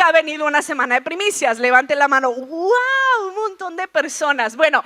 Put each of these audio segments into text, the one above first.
ha venido una semana de primicias? Levante la mano. ¡Wow! Un montón de personas. Bueno,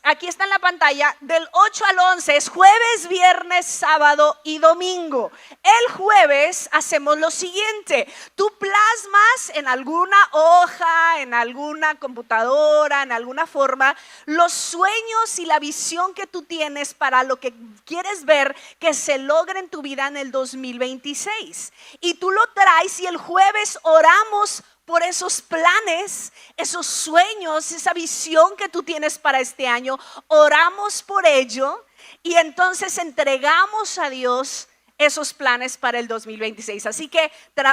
aquí está en la pantalla, del 8 al 11, es jueves, viernes, sábado y domingo. El jueves hacemos lo siguiente: tú plasmas en alguna hoja, en alguna computadora, en alguna forma, los sueños y la visión que tú tienes para lo que quieres ver que se logre en tu vida en el 2026. Y tú lo traes y el jueves oramos por esos planes, esos sueños, esa visión que tú tienes para este año. Oramos por ello y entonces entregamos a Dios esos planes para el 2026. Así que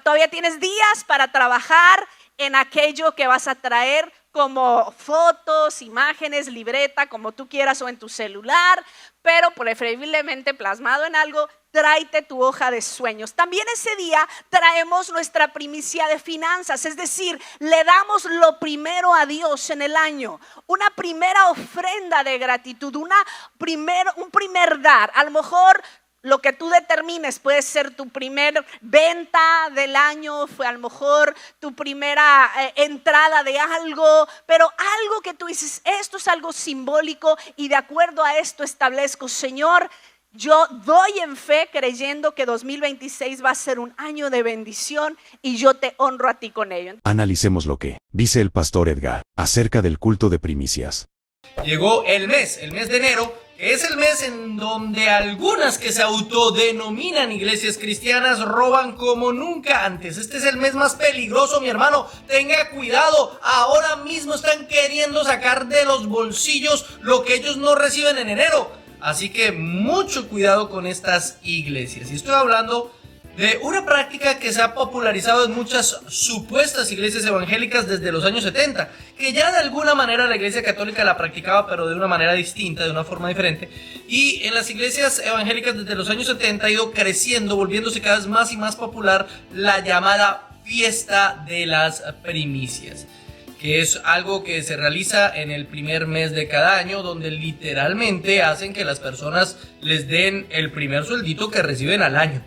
todavía tienes días para trabajar en aquello que vas a traer, como fotos, imágenes, libreta, como tú quieras, o en tu celular, pero preferiblemente plasmado en algo. Tráete tu hoja de sueños. También ese día traemos nuestra primicia de finanzas, es decir, le damos lo primero a Dios en el año, una primera ofrenda de gratitud, un primer dar. A lo mejor lo que tú determines puede ser tu primer venta del año, fue a lo mejor tu primera entrada de algo, pero algo que tú dices, esto es algo simbólico y de acuerdo a esto establezco, Señor, yo doy en fe creyendo que 2026 va a ser un año de bendición y yo te honro a ti con ello. Analicemos lo que dice el pastor Edgar acerca del culto de primicias. Llegó el mes de enero, que es el mes en donde algunas que se autodenominan iglesias cristianas roban como nunca antes. Este es el mes más peligroso, mi hermano. Tenga cuidado, ahora mismo están queriendo sacar de los bolsillos lo que ellos no reciben en enero. Así que mucho cuidado con estas iglesias. Y estoy hablando de una práctica que se ha popularizado en muchas supuestas iglesias evangélicas desde los años 70, que ya de alguna manera la iglesia católica la practicaba, pero de una manera distinta, de una forma diferente. Y en las iglesias evangélicas desde los años 70 ha ido creciendo, volviéndose cada vez más y más popular la llamada fiesta de las primicias, que es algo que se realiza en el primer mes de cada año, donde literalmente hacen que las personas les den el primer sueldito que reciben al año.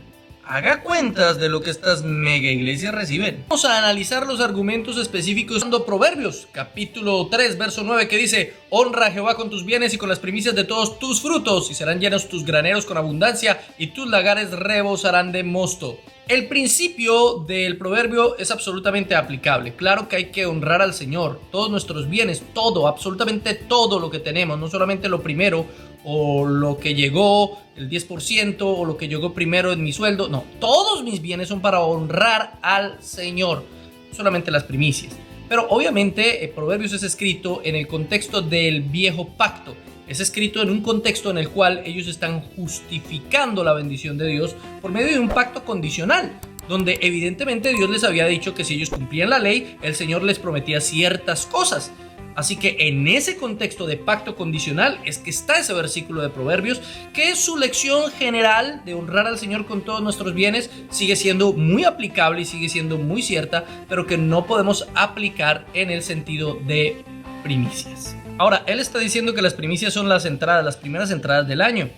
Haga cuentas de lo que estas mega iglesias reciben. Vamos a analizar los argumentos específicos usando Proverbios, capítulo 3, verso 9, que dice: honra a Jehová con tus bienes y con las primicias de todos tus frutos, y serán llenos tus graneros con abundancia, y tus lagares rebosarán de mosto. El principio del proverbio es absolutamente aplicable. Claro que hay que honrar al Señor, todos nuestros bienes, todo, absolutamente todo lo que tenemos, no solamente lo primero o lo que llegó, el 10% o lo que llegó primero en mi sueldo. No, todos mis bienes son para honrar al Señor, no solamente las primicias. Pero obviamente Proverbios es escrito en el contexto del viejo pacto. Es escrito en un contexto en el cual ellos están justificando la bendición de Dios por medio de un pacto condicional, donde evidentemente Dios les había dicho que si ellos cumplían la ley, el Señor les prometía ciertas cosas. Así que en ese contexto de pacto condicional es que está ese versículo de Proverbios, que es su lección general de honrar al Señor con todos nuestros bienes, sigue siendo muy aplicable y sigue siendo muy cierta, pero que no podemos aplicar en el sentido de primicias. Ahora, él está diciendo que las primicias son las primeras entradas del año.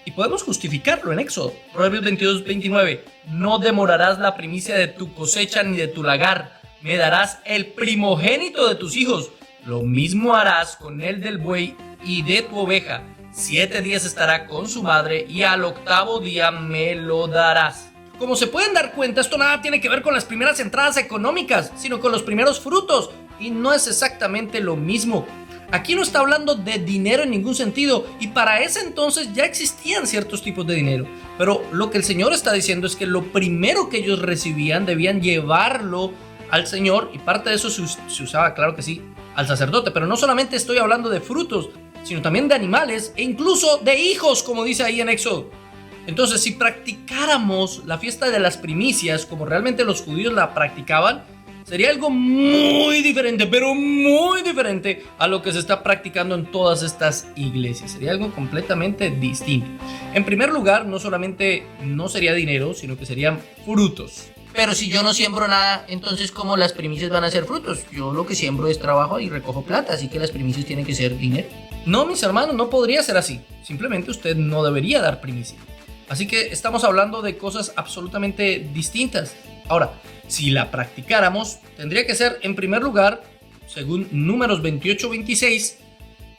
Y podemos justificarlo en Éxodo. Proverbios 22-29. No demorarás la primicia de tu cosecha ni de tu lagar. Me darás el primogénito de tus hijos. Lo mismo harás con el del buey y de tu oveja. 7 días estará con su madre y al 8º día me lo darás. Como se pueden dar cuenta, esto nada tiene que ver con las primeras entradas económicas, sino con los primeros frutos. Y no es exactamente lo mismo. Aquí no está hablando de dinero en ningún sentido, y para ese entonces ya existían ciertos tipos de dinero. Pero lo que el Señor está diciendo es que lo primero que ellos recibían debían llevarlo al Señor, y parte de eso se usaba, claro que sí, al sacerdote. Pero no solamente estoy hablando de frutos, sino también de animales e incluso de hijos, como dice ahí en Éxodo. Entonces, si practicáramos la fiesta de las primicias como realmente los judíos la practicaban, sería algo muy diferente, pero muy diferente a lo que se está practicando en todas estas iglesias. Sería algo completamente distinto. En primer lugar, no solamente no sería dinero, sino que serían frutos. Pero si yo no siembro nada, entonces ¿cómo las primicias van a ser frutos? Yo lo que siembro es trabajo y recojo plata, así que las primicias tienen que ser dinero. No, mis hermanos, no podría ser así. Simplemente usted no debería dar primicia. Así que estamos hablando de cosas absolutamente distintas. Ahora, si la practicáramos, tendría que ser, en primer lugar, según Números 28-26,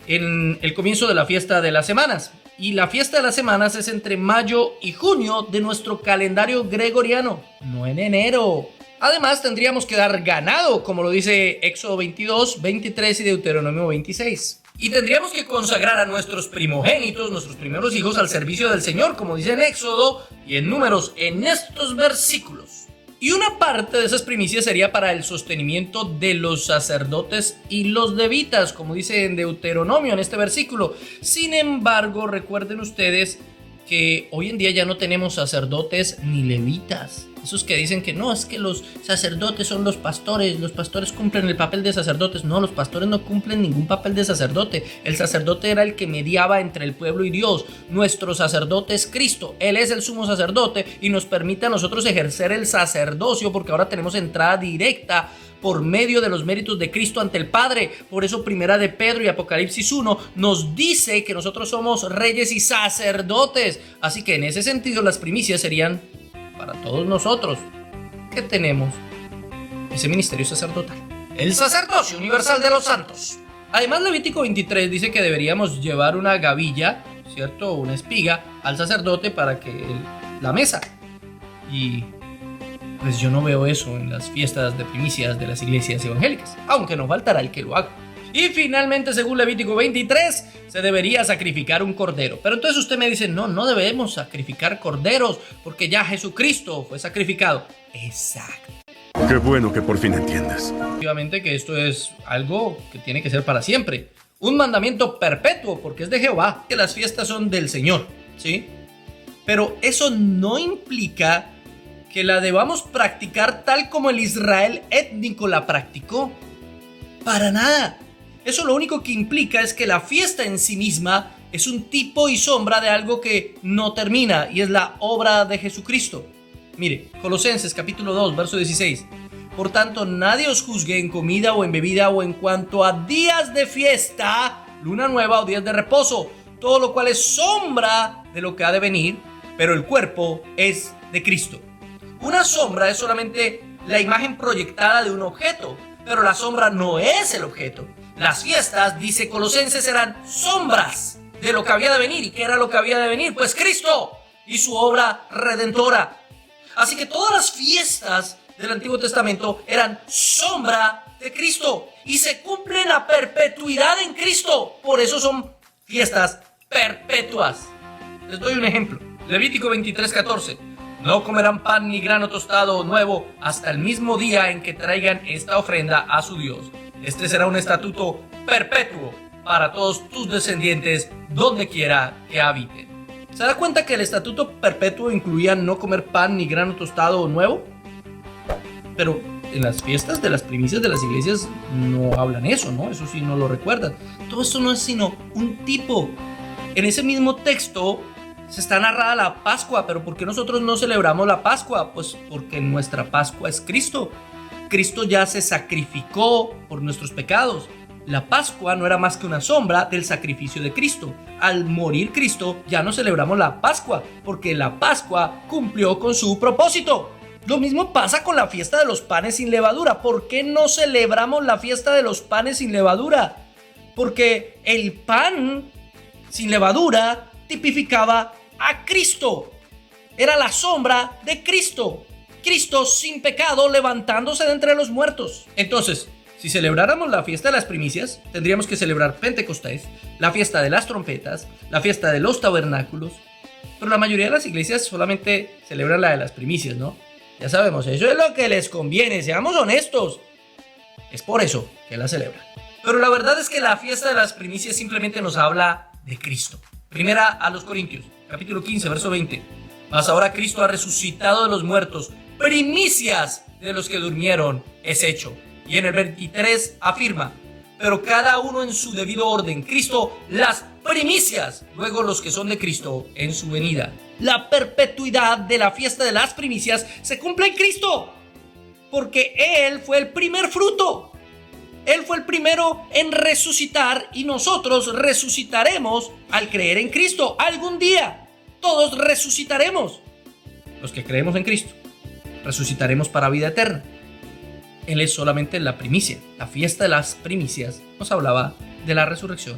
en el comienzo de la fiesta de las semanas. Y la fiesta de las semanas es entre mayo y junio de nuestro calendario gregoriano, no en enero. Además, tendríamos que dar ganado, como lo dice Éxodo 22, 23 y Deuteronomio 26. Y tendríamos que consagrar a nuestros primogénitos, nuestros primeros hijos, al servicio del Señor, como dice en Éxodo y en Números, en estos versículos. Y una parte de esas primicias sería para el sostenimiento de los sacerdotes y los levitas, como dice en Deuteronomio en este versículo. Sin embargo, recuerden ustedes que hoy en día ya no tenemos sacerdotes ni levitas. Esos que dicen que no, es que los sacerdotes son los pastores cumplen el papel de sacerdotes. No, los pastores no cumplen ningún papel de sacerdote. El sacerdote era el que mediaba entre el pueblo y Dios. Nuestro sacerdote es Cristo, Él es el sumo sacerdote y nos permite a nosotros ejercer el sacerdocio porque ahora tenemos entrada directa por medio de los méritos de Cristo ante el Padre. Por eso Primera de Pedro y Apocalipsis 1 nos dice que nosotros somos reyes y sacerdotes. Así que en ese sentido las primicias serían para todos nosotros que tenemos ese ministerio sacerdotal, el sacerdocio universal de los santos. Además, Levítico 23 dice que deberíamos llevar una gavilla, ¿cierto? Una espiga al sacerdote para que la mesa. Y pues yo no veo eso en las fiestas de primicias de las iglesias evangélicas, aunque no faltará el que lo haga. Y finalmente, según Levítico 23, se debería sacrificar un cordero. Pero entonces usted me dice, no debemos sacrificar corderos porque ya Jesucristo fue sacrificado. Exacto. Qué bueno que por fin entiendes. Efectivamente que esto es algo que tiene que ser para siempre. Un mandamiento perpetuo porque es de Jehová. Que las fiestas son del Señor, ¿sí? Pero eso no implica que la debamos practicar tal como el Israel étnico la practicó. Para nada. Eso lo único que implica es que la fiesta en sí misma es un tipo y sombra de algo que no termina y es la obra de Jesucristo. Mire, Colosenses capítulo 2, verso 16. Por tanto, nadie os juzgue en comida o en bebida o en cuanto a días de fiesta, luna nueva o días de reposo, todo lo cual es sombra de lo que ha de venir, pero el cuerpo es de Cristo. Una sombra es solamente la imagen proyectada de un objeto, pero la sombra no es el objeto. Las fiestas, dice Colosenses, eran sombras de lo que había de venir. ¿Y qué era lo que había de venir? Pues Cristo y su obra redentora. Así que todas las fiestas del Antiguo Testamento eran sombra de Cristo y se cumplen a perpetuidad en Cristo. Por eso son fiestas perpetuas. Les doy un ejemplo. Levítico 23:14. No comerán pan ni grano tostado nuevo hasta el mismo día en que traigan esta ofrenda a su Dios. Este será un estatuto perpetuo para todos tus descendientes donde quiera que habiten. ¿Se da cuenta que el estatuto perpetuo incluía no comer pan ni grano tostado nuevo? Pero en las fiestas de las primicias de las iglesias no hablan eso, ¿no? Eso sí no lo recuerdan. Todo esto no es sino un tipo. En ese mismo texto se está narrada la Pascua, pero ¿por qué nosotros no celebramos la Pascua? Pues porque nuestra Pascua es Cristo. Cristo ya se sacrificó por nuestros pecados. La Pascua no era más que una sombra del sacrificio de Cristo. Al morir Cristo ya no celebramos la Pascua, porque la Pascua cumplió con su propósito. Lo mismo pasa con la fiesta de los panes sin levadura. ¿Por qué no celebramos la fiesta de los panes sin levadura? Porque el pan sin levadura tipificaba a Cristo. Era la sombra de Cristo. Cristo sin pecado levantándose de entre los muertos. Entonces, si celebráramos la fiesta de las primicias, tendríamos que celebrar Pentecostés, la fiesta de las trompetas, la fiesta de los tabernáculos. Pero la mayoría de las iglesias solamente celebran la de las primicias, ¿no? Ya sabemos, eso es lo que les conviene, seamos honestos. Es por eso que la celebran. Pero la verdad es que la fiesta de las primicias simplemente nos habla de Cristo. Primera a los Corintios, capítulo 15, verso 20. Mas ahora Cristo ha resucitado de los muertos, primicias de los que durmieron es hecho. Y en el 23 afirma, pero cada uno en su debido orden, Cristo las primicias, luego los que son de Cristo en su venida. La perpetuidad de la fiesta de las primicias se cumple en Cristo, porque Él fue el primer fruto. Él fue el primero en resucitar y nosotros resucitaremos al creer en Cristo. Algún día todos resucitaremos, los que creemos en Cristo. resucitaremos para vida eterna. Él es solamente la primicia. La fiesta de las primicias nos hablaba de la resurrección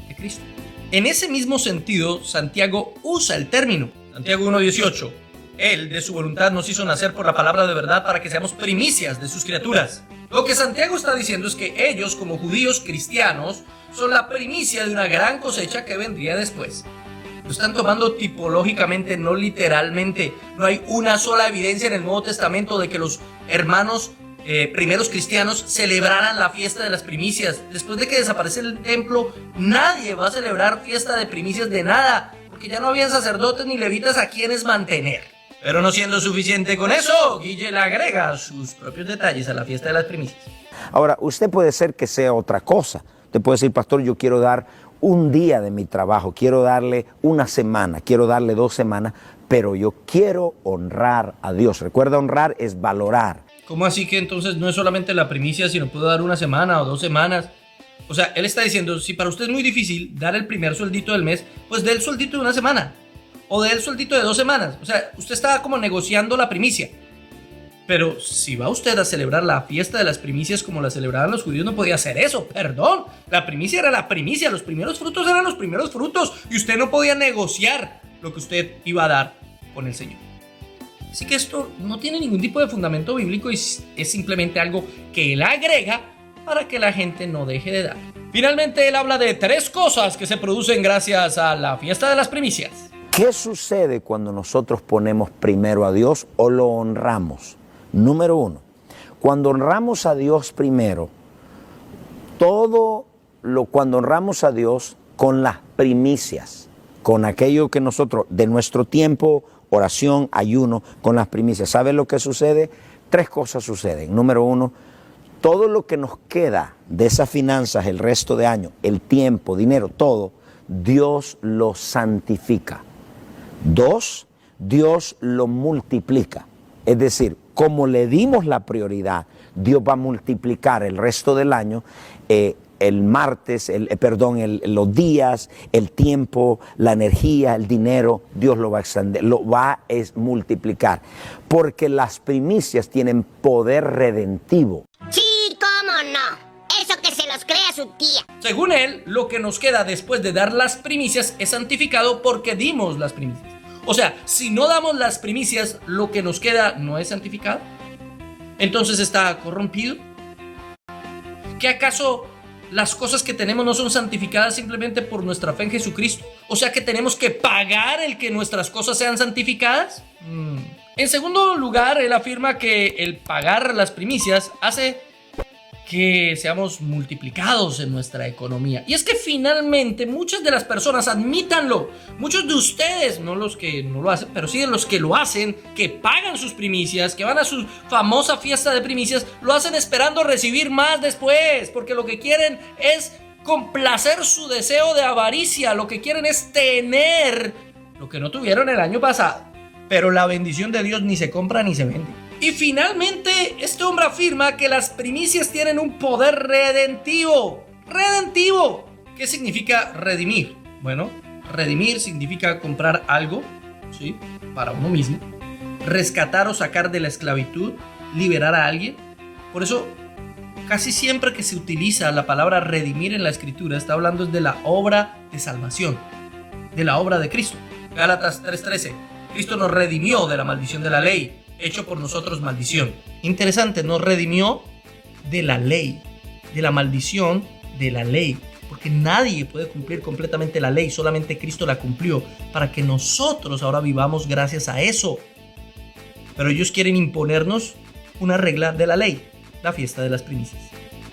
de Cristo. En ese mismo sentido, Santiago usa el término. Santiago 1:18. Él, de su voluntad, nos hizo nacer por la palabra de verdad para que seamos primicias de sus criaturas. Lo que Santiago está diciendo es que ellos, como judíos cristianos, son la primicia de una gran cosecha que vendría después. Lo están tomando tipológicamente, no literalmente. No hay una sola evidencia en el Nuevo Testamento de que los hermanos primeros cristianos celebraran la fiesta de las primicias. Después de que desaparece el templo, nadie va a celebrar fiesta de primicias de nada, porque ya no habían sacerdotes ni levitas a quienes mantener. Pero no siendo suficiente con eso, Guille le agrega sus propios detalles a la fiesta de las primicias. Ahora, usted puede ser que sea otra cosa. Usted puede decir, pastor, yo quiero dar un día de mi trabajo, quiero darle una semana, quiero darle 2 semanas, pero yo quiero honrar a Dios. Recuerda, honrar es valorar. ¿Cómo así que entonces no es solamente la primicia, sino puedo dar 1 semana o 2 semanas? O sea, él está diciendo, si para usted es muy difícil dar el primer sueldito del mes, pues dé el sueldito de 1 semana. O dé el sueldito de 2 semanas. O sea, usted está como negociando la primicia. Pero si va usted a celebrar la fiesta de las primicias como la celebraban los judíos, no podía hacer eso. Perdón, la primicia era la primicia. Los primeros frutos eran los primeros frutos. Y usted no podía negociar lo que usted iba a dar con el Señor. Así que esto no tiene ningún tipo de fundamento bíblico y es simplemente algo que él agrega para que la gente no deje de dar. Finalmente, él habla de 3 cosas que se producen gracias a la fiesta de las primicias. ¿Qué sucede cuando nosotros ponemos primero a Dios o lo honramos? Número 1, cuando honramos a Dios primero, cuando honramos a Dios con las primicias, con aquello que nosotros, de nuestro tiempo, oración, ayuno, con las primicias. ¿Sabe lo que sucede? 3 cosas suceden. Número 1, todo lo que nos queda de esas finanzas el resto de año, el tiempo, dinero, todo, Dios lo santifica. 2, Dios lo multiplica. Es decir, como le dimos la prioridad, Dios va a multiplicar el resto del año, el martes, los días, el tiempo, la energía, el dinero, Dios lo va a extender, lo va a multiplicar. Porque las primicias tienen poder redentivo. Sí, cómo no. Eso que se los crea su tía. Según él, lo que nos queda después de dar las primicias es santificado porque dimos las primicias. O sea, si no damos las primicias, lo que nos queda no es santificado. Entonces está corrompido. ¿Qué acaso las cosas que tenemos no son santificadas simplemente por nuestra fe en Jesucristo? O sea, que tenemos que pagar el que nuestras cosas sean santificadas. En segundo lugar, él afirma que el pagar las primicias hace que seamos multiplicados en nuestra economía. Y es que finalmente muchas de las personas, admítanlo, muchos de ustedes, no los que no lo hacen, pero sí de los que lo hacen, que pagan sus primicias, que van a su famosa fiesta de primicias, lo hacen esperando recibir más después, porque lo que quieren es complacer su deseo de avaricia, lo que quieren es tener lo que no tuvieron el año pasado. Pero la bendición de Dios ni se compra ni se vende. Y finalmente, este hombre afirma que las primicias tienen un poder redentivo. ¡Redentivo! ¿Qué significa redimir? Bueno, redimir significa comprar algo, ¿sí?, para uno mismo, rescatar o sacar de la esclavitud, liberar a alguien. Por eso, casi siempre que se utiliza la palabra redimir en la Escritura, está hablando de la obra de salvación, de la obra de Cristo. Gálatas 3:13. Cristo nos redimió de la maldición de la ley, hecho por nosotros maldición. Interesante, nos redimió de la ley, de la maldición de la ley, porque nadie puede cumplir completamente la ley, solamente Cristo la cumplió, para que nosotros ahora vivamos gracias a eso. Pero ellos quieren imponernos una regla de la ley, la fiesta de las primicias.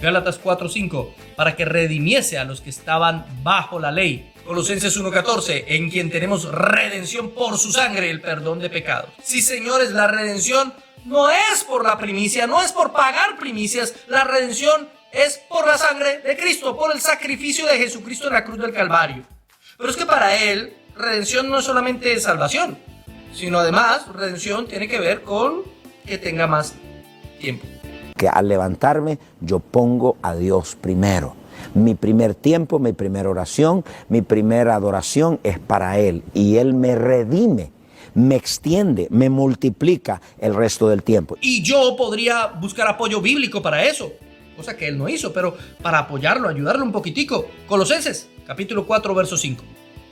Gálatas 4:5, para que redimiese a los que estaban bajo la ley. Colosenses 1:14, en quien tenemos redención por su sangre, el perdón de pecados. Sí, señores, la redención no es por la primicia, no es por pagar primicias, la redención es por la sangre de Cristo, por el sacrificio de Jesucristo en la cruz del Calvario. Pero es que para él, redención no es solamente salvación, sino además, redención tiene que ver con que tenga más tiempo. Que al levantarme, yo pongo a Dios primero. Mi primer tiempo, mi primera oración, mi primera adoración es para Él. Y Él me redime. me extiende, me multiplica el resto del tiempo. Y yo podría buscar apoyo bíblico para eso, cosa que él no hizo, pero para apoyarlo, ayudarle un poquitico. Colosenses, capítulo 4, verso 5.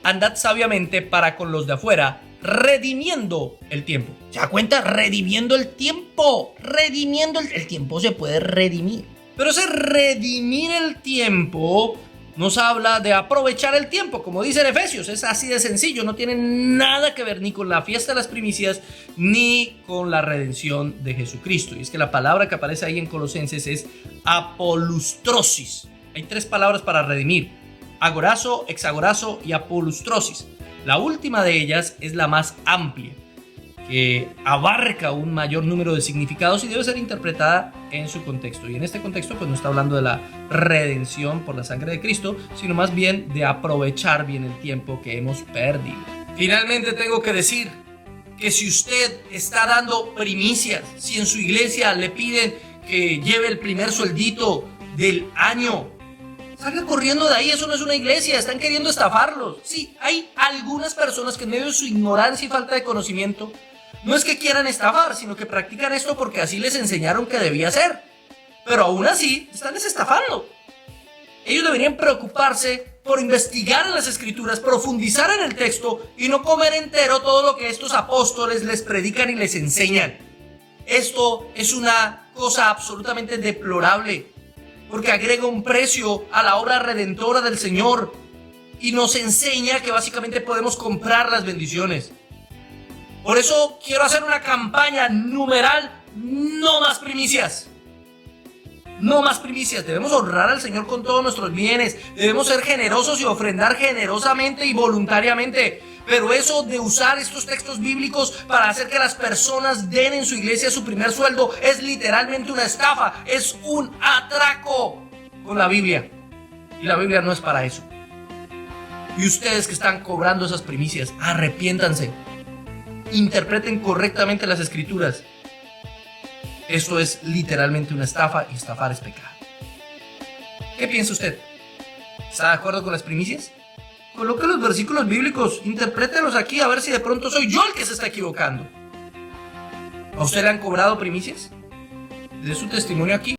Andad sabiamente para con los de afuera, redimiendo el tiempo. ¿Se da cuenta? Redimiendo el tiempo. Redimiendo el tiempo se puede redimir. Pero ese redimir el tiempo nos habla de aprovechar el tiempo, como dice en Efesios. Es así de sencillo, no tiene nada que ver ni con la fiesta de las primicias ni con la redención de Jesucristo. Y es que la palabra que aparece ahí en Colosenses es apolustrosis. Hay 3 palabras para redimir: agorazo, exagorazo y apolustrosis. La última de ellas es la más amplia, que abarca un mayor número de significados y debe ser interpretada en su contexto. Y en este contexto pues no está hablando de la redención por la sangre de Cristo, sino más bien de aprovechar bien el tiempo que hemos perdido. Finalmente tengo que decir que si usted está dando primicias, si en su iglesia le piden que lleve el primer sueldito del año, salga corriendo de ahí. Eso no es una iglesia, están queriendo estafarlos. Sí, hay algunas personas que en medio de su ignorancia y falta de conocimiento no es que quieran estafar, sino que practican esto porque así les enseñaron que debía ser. Pero aún así, están estafando. Ellos deberían preocuparse por investigar en las escrituras, profundizar en el texto y no comer entero todo lo que estos apóstoles les predican y les enseñan. Esto es una cosa absolutamente deplorable, porque agrega un precio a la obra redentora del Señor y nos enseña que básicamente podemos comprar las bendiciones. Por eso quiero hacer una campaña numeral: no más primicias. No más primicias. Debemos honrar al Señor con todos nuestros bienes. Debemos ser generosos y ofrendar generosamente y voluntariamente. Pero eso de usar estos textos bíblicos para hacer que las personas den en su iglesia su primer sueldo es literalmente una estafa. Es un atraco con la Biblia. Y la Biblia no es para eso. Y ustedes que están cobrando esas primicias, arrepiéntanse. Interpreten correctamente las escrituras. Esto es literalmente una estafa y estafar es pecado. ¿Qué piensa usted? ¿Está de acuerdo con las primicias? Coloque los versículos bíblicos, interprételos aquí a ver si de pronto soy yo el que se está equivocando. ¿A usted le han cobrado primicias? De su testimonio aquí.